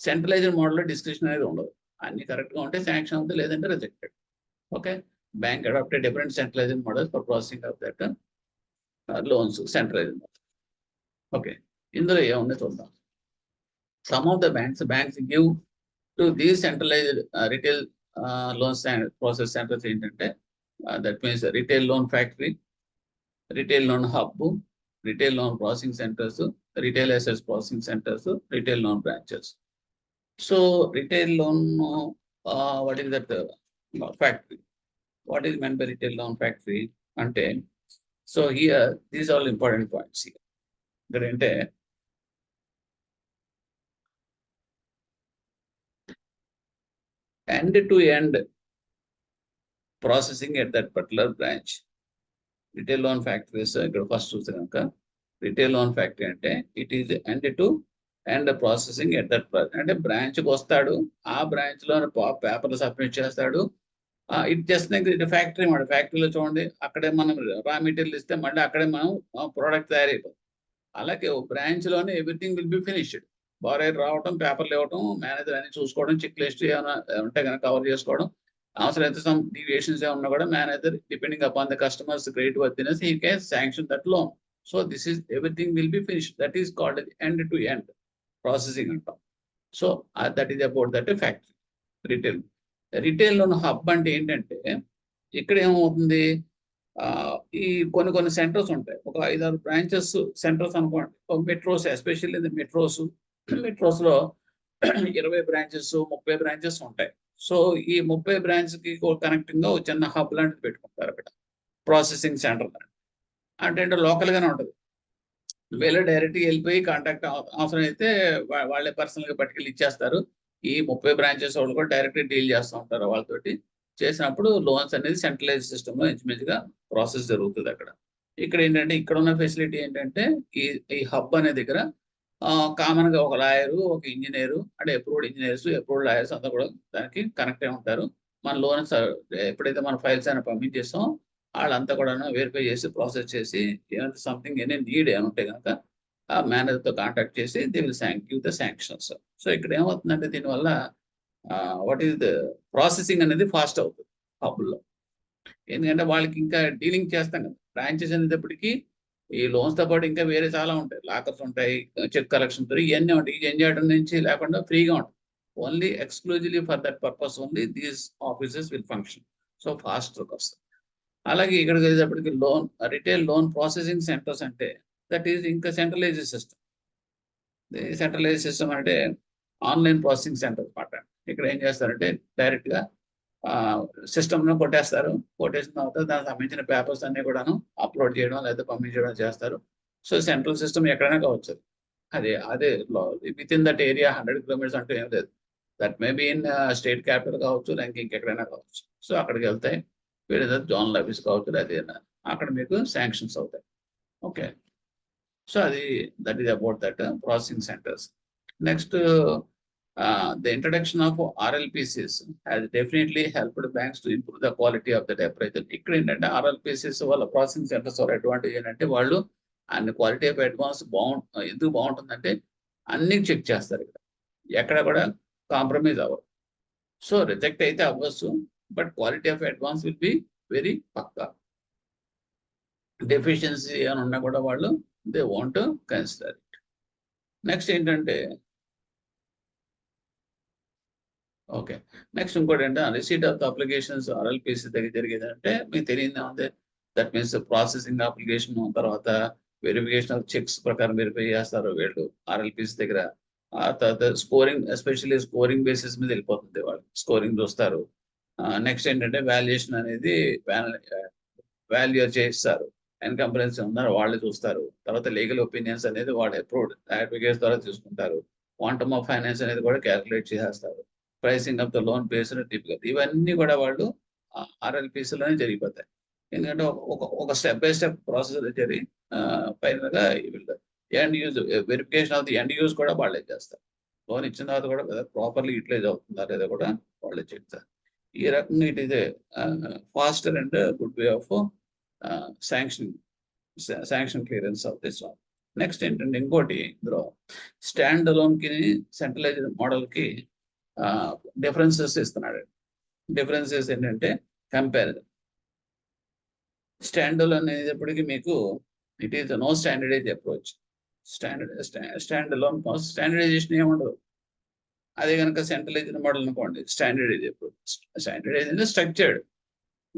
Centralized మోడల్లో డిస్క్రిప్షన్ అనేది ఉండదు. అన్ని కరెక్ట్గా ఉంటే శాంక్షన్ అవుతుంది, లేదంటే rejected. Okay, bank adapted different centralized models for processing of that loans, centralized model. Okay, ఇందులో ఏముందో చూద్దాం. Some of the banks give to these centralized retail loans process centers ఏంటంటే, that means retail loan factory, retail loan hub, retail loan processing centers, retail assets processing centers, retail loan branches. So retail loan, what is that factory? What is meant by retail loan factory అంటే, so here these all important points. ఇక్కడ అంటే end-to-end processing at that particular branch. Retail loan factories ఇక్కడ first చూస్తే కనుక, retail loan factory అంటే it is end processing at that, అంటే బ్రాంచ్కి వస్తాడు, ఆ బ్రాంచ్లో పేపర్లు సబ్మిట్ చేస్తాడు. ఇట్ జస్ట్ లైక్ ఫ్యాక్టరీ మాట. ఫ్యాక్టరీలో చూడండి, అక్కడే మనం రా మెటీరియల్ ఇస్తే మళ్ళీ అక్కడే మనం ప్రోడక్ట్ తయారైపోతుంది. అలాగే బ్రాంచ్లోనే ఎవ్రీథింగ్ విల్ బి ఫినిష్డ్. బారైర్ రావడం, పేపర్లు ఇవ్వడం, మేనేజర్ అని చూసుకోవడం, చెక్ లిస్ట్ ఏమైనా ఉంటే కనుక కవర్ చేసుకోవడం, అవసరమైతే సమ్ డీవియేషన్స్ ఏమన్నా కూడా manager depending upon the customers credit worthiness he can sanction that loan. So this is everything will be finished. That is called end-to-end processing అంటాం. So that is about that factory. Retail loan hub అంటే ఏంటంటే, ఇక్కడ ఏమవుతుంది, ఈ కొన్ని centres ఉంటాయి, ఒక 5-6 branches centres అనుకోండి. మెట్రోస్, ఎస్పెషల్లీ మెట్రోస్లో 20 బ్రాంచెస్ 30 బ్రాంచెస్ ఉంటాయి. సో ఈ 30 బ్రాంచ్కి కనెక్టింగ్ గా ఒక చిన్న హబ్ లాంటిది పెట్టుకుంటారు అక్కడ, ప్రాసెసింగ్ సెంటర్ అంటే లోకల్గానే ఉంటుంది. వీళ్ళు డైరెక్ట్గా వెళ్ళిపోయి కాంటాక్ట్ అవసరం అయితే వాళ్ళే పర్సనల్గా పట్టుకెళ్ళి ఇచ్చేస్తారు. ఈ 30 బ్రాంచెస్ వాళ్ళు కూడా డైరెక్ట్గా డీల్ చేస్తూ ఉంటారు వాళ్ళతోటి. చేసినప్పుడు లోన్స్ అనేది సెంట్రలైజ్ సిస్టంలో ఇంచుమించుగా ప్రాసెస్ జరుగుతుంది అక్కడ. ఇక్కడ ఏంటంటే, ఇక్కడ ఉన్న ఫెసిలిటీ ఏంటంటే, ఈ హబ్ అనే దగ్గర కామన్ గా ఒక లాయరు, ఒక ఇంజనీరు, అంటే అప్రూవ్డ్ ఇంజనీర్స్, అప్రూవ్డ్ లాయర్స్ అంతా కూడా దానికి కనెక్ట్ అయి ఉంటారు. మన లోన్స్ ఎప్పుడైతే మన ఫైల్స్ అయినా పంపించేస్తాం, వాళ్ళంతా కూడా వెరిఫై చేసి, ప్రాసెస్ చేసి, ఏమైనా సంథింగ్ ఎనీ నీడ్ ఏమైనా ఉంటే కనుక ఆ మేనేజర్తో కాంటాక్ట్ చేసి they will give the sanctions. So ఇక్కడ ఏమవుతుందంటే, దీనివల్ల వాట్ ఈస్ ద ప్రాసెసింగ్ అనేది ఫాస్ట్ అవుతుంది హబ్లో. ఎందుకంటే వాళ్ళకి ఇంకా డీలింగ్ చేస్తాం కదా, బ్రాంచెస్ అనేటప్పటికీ ఈ లోన్స్తో పాటు ఇంకా వేరే చాలా ఉంటాయి, లాకర్స్ ఉంటాయి, చెక్ కలెక్షన్ ఇవన్నీ ఉంటాయి. ఈ ఎంజాయడం నుంచి లేకుండా ఫ్రీగా ఉంటుంది. Only exclusively for that purpose only these offices will function. So fast వస్తుంది. అలాగే ఇక్కడికి వెళ్ళేటప్పటికి రిటైల్ లోన్ ప్రాసెసింగ్ సెంటర్స్ అంటే దట్ ఈస్ ఇంకా సెంట్రలైజ్డ్ సిస్టమ్. సెంట్రలైజ్ సిస్టమ్ అంటే ఆన్లైన్ ప్రాసెసింగ్ సెంటర్ అనమాట. ఇక్కడ ఏం చేస్తారంటే, డైరెక్ట్గా సిస్టమ్ను కొట్టేస్తారు. కొట్టేసిన తర్వాత దానికి సంబంధించిన పేపర్స్ అన్ని కూడాను అప్లోడ్ చేయడం లేదా పంపించడం చేస్తారు. సో సెంట్రల్ సిస్టమ్ ఎక్కడైనా కావచ్చు. అదే with in that area 100 kilometers అంటే ఏం లేదు. That may be in state capital కావచ్చు, లేక ఇంకెక్కడైనా కావచ్చు. సో అక్కడికి వెళ్తాయి, వేరే జోనల్ ఆఫీస్ కావచ్చు, లేదా అక్కడ మీకు శాంక్షన్స్ అవుతాయి. Okay, so that is about that processing centres. Next, the introduction of RLPCs has definitely helped banks to improve the quality of the appraisal. ఇక్కడ ఏంటంటే RLPCs వాళ్ళ ప్రాసెసింగ్ సెంటర్స్ వాళ్ళ అడ్వాంటేజ్ ఏంటంటే, వాళ్ళు అన్ని క్వాలిటీ ఆఫ్ అడ్వాన్స్ ఎందుకు బాగుంటుందంటే అన్ని చెక్ చేస్తారు. ఇక్కడ ఎక్కడ కూడా కాంప్రమైజ్ అవ్వరు. సో రిజెక్ట్ అయితే అవ్వచ్చు, but quality of advance will be very పక్కా. డెఫిషియన్సీ అని ఉన్నా కూడా వాళ్ళు they want consider it. Next ఏంటంటే, ఓకే, నెక్స్ట్ ఇంకోటి అంటే receipt of the applications RLPC దగ్గర జరిగేది అంటే మీకు తెలియదు ఉంది. దట్ మీన్స్ ప్రాసెసింగ్ అప్లికేషన్, తర్వాత వెరిఫికేషన్ ఆఫ్ చెక్స్ ప్రకారం వెరిఫై చేస్తారు వీళ్ళు RLPC దగ్గర. ఆ తర్వాత స్కోరింగ్, ఎస్పెషల్లీ స్కోరింగ్ బేసిస్ మీద వెళ్ళిపోతుంది, వాళ్ళు స్కోరింగ్ చూస్తారు. నెక్స్ట్ ఏంటంటే వాల్యుయేషన్ అనేది వాల్యూ చేస్తారు, ఎన్కంపరెన్సీ ఉన్నారు వాళ్ళు చూస్తారు. తర్వాత లీగల్ ఒపీనియన్స్ అనేది వాళ్ళు అప్రూవ్డ్ అడ్వకేట్స్ ద్వారా తీసుకుంటారు. క్వాంటమ్ ఆఫ్ ఫైనాన్స్ అనేది కూడా క్యాలిక్యులేట్ చేసేస్తారు. Pricing of the loan based typical, ఇవన్నీ కూడా వాళ్ళు RLPCలోనే జరిగిపోతాయి. ఎందుకంటే ఒక స్టెప్ బై స్టెప్ ప్రాసెస్ జరిగి ఫైనల్గా end use verification of the end use కూడా వాళ్ళే చేస్తారు. లోన్ ఇచ్చిన తర్వాత కూడా ప్రాపర్లీ యూటిలైజ్ అవుతుందా లేదా కూడా వాళ్ళే చెప్తారు. ఈ రకంగా it is faster and good way of sanctioning sanction clearance of this one. Next ఏంటంటే ఇంకోటి ఇందులో స్టాండ్ అలోన్ కి సెంట్రలైజ్డ్ మోడల్ కి డిఫరెన్సెస్ ఇస్తున్నాడు. డిఫరెన్సెస్ ఏంటంటే కంపారిజన్. స్టాండ్ అలోన్ అనేటప్పటికీ మీకు it is no standardize approach. Stand alone standardization ఏముండదు. అదే కనుక సెంట్రలైజ్డ్ మోడల్ అనుకోండి, స్టాండర్డైజ్ అప్రోచ్. స్టాండర్డైజ్ అంటే స్ట్రక్చర్డ్.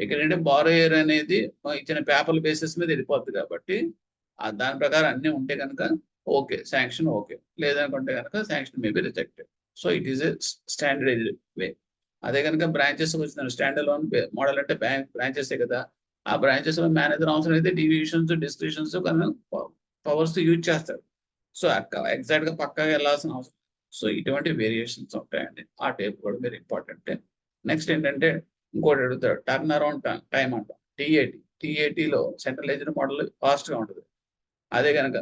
ఇక్కడ ఏంటంటే బారోయర్ అనేది ఇచ్చిన పేపర్ బేసిస్ మీద వెళ్ళిపోద్ది కాబట్టి దాని ప్రకారం అన్ని ఉంటే కనుక ఓకే, శాంక్షన్ ఓకే, లేదనుకుంటే కనుక sanction may be rejected. So it is a standardized way. అదే కనుక బ్రాంచెస్ వచ్చిన స్టాండ్ అలోన్ మోడల్ అంటే బ్రాంచెస్ కదా, ఆ బ్రాంచెస్ లో మేనేజర్ అవసరం అయితే డివిజన్స్, డిస్క్రిప్షన్స్ పవర్స్ యూజ్ చేస్తారు. సో ఎగ్జాక్ట్ గా పక్కాగా వెళ్ళాల్సిన అవసరం. సో ఇటువంటి వేరియేషన్స్ ఉంటాయండి. ఆ టైప్ కూడా వెరీ ఇంపార్టెంట్. నెక్స్ట్ ఏంటంటే ఇంకోటి అడుగుతాడు, టర్న్ అరౌండ్ టైం అంట, టీఏటీ. టీఏటీలో సెంట్రలైజ్డ్ మోడల్ ఫాస్ట్ గా ఉంటుంది. అదే కనుక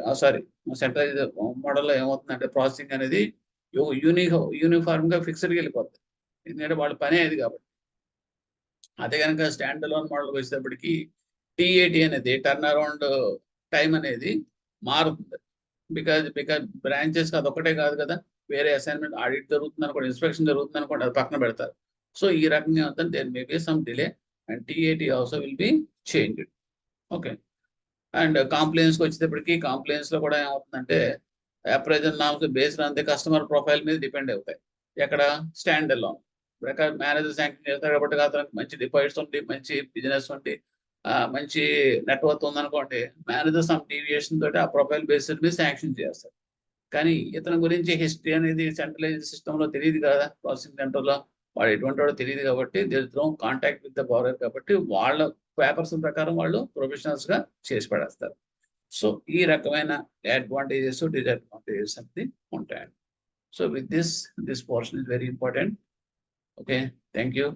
సెంట్రలైజ్డ్ మోడల్లో ఏమవుతుందంటే ప్రాసెసింగ్ అనేది యూనిఫార్మ్ గా ఫిక్స్డ్గా వెళ్ళిపోతుంది. ఎందుకంటే వాళ్ళ పనే అది కాబట్టి. అదే కనుక స్టాండ్ అలోన్ మోడల్కి వచ్చేటప్పటికి టీఏటీ అనేది టర్న్ అరౌండ్ టైం అనేది మారుతుంది. బికాజ్ బ్రాంచెస్ అదొక్కటే కాదు కదా, వేరే అసైన్మెంట్ ఆడిట్ జరుగుతుంది అనుకోండి, ఇన్స్పెక్షన్ జరుగుతుంది అనుకోండి, అది పక్కన పెడతారు. సో ఈ రకంగా అవుతుంది, there may be some delay and TAT also will be changed. Okay. And compliance వచ్చేటప్పటికి కాంప్లైన్స్ లో కూడా ఏమవుతుందంటే appraisal norms based on the customer profile మీద డిపెండ్ అవుతాయి. ఎక్కడ స్టాండ్ అలోన్ మేనేజర్ శాంక్షన్ చేస్తారు కాబట్టి అతనికి మంచి డిపాజిట్స్ ఉండి, మంచి బిజినెస్ ఉండి, మంచి నెట్వర్క్ ఉందనుకోండి, మేనేజర్ సమ్ డీవియేషన్ తోటి ఆ ప్రొఫైల్ బేస్డ్ మీద శాంక్షన్ చేస్తారు. కానీ ఇతని గురించి హిస్టరీ అనేది సెంట్రలైజ్ సిస్టమ్ లో తెలియదు కదా, ప్రాసెసింగ్ సెంటర్ లో వాడు ఎటువంటి వాడో తెలియదు కాబట్టి there no contact with the borrower కాబట్టి వాళ్ళ పేపర్స్ ప్రకారం వాళ్ళు ప్రొఫెషనల్స్ గా చేసి పడేస్తారు. సో ఈ రకమైన అడ్వాంటేజెస్, డిసడ్వాంటేజెస్ అనేది ఉంటాయండి. So with this portion is very important. Okay, thank you.